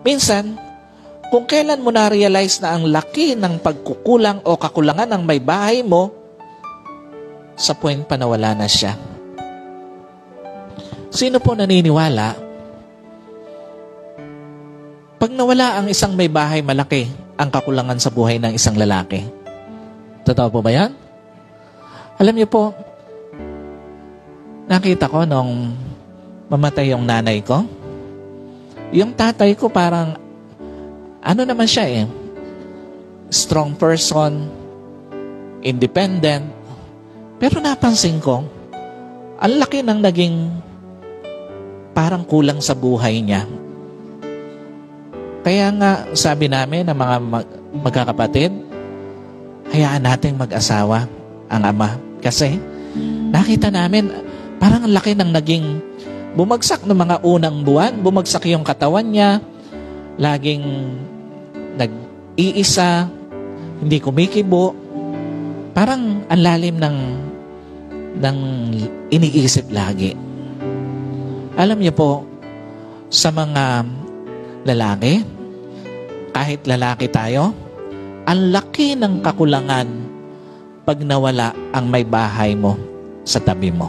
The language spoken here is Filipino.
Minsan, kung kailan mo na-realize na ang laki ng pagkukulang o kakulangan ng may bahay mo, sa point pa na wala na siya. Sino po naniniwala? Pag nawala ang isang may bahay, malaki ang kakulangan sa buhay ng isang lalaki. Totoo po ba yan? Alam niyo po, nakita ko nung mamatay yung nanay ko, yung tatay ko parang, ano naman siya strong person, independent, pero napansin ko, ang laki ng naging parang kulang sa buhay niya. Kaya nga, sabi namin ng mga magkakapatid, hayaan nating mag-asawa ang ama. Kasi, nakita namin, parang ang laki ng naging bumagsak ng mga unang buwan, bumagsak yung katawan niya, laging nag-iisa, hindi kumikibo, parang ang lalim ng iniisip lagi. Alam niyo po, sa mga lalaki, kahit lalaki tayo, ang laki ng kakulangan pag nawala ang may bahay mo sa tabi mo.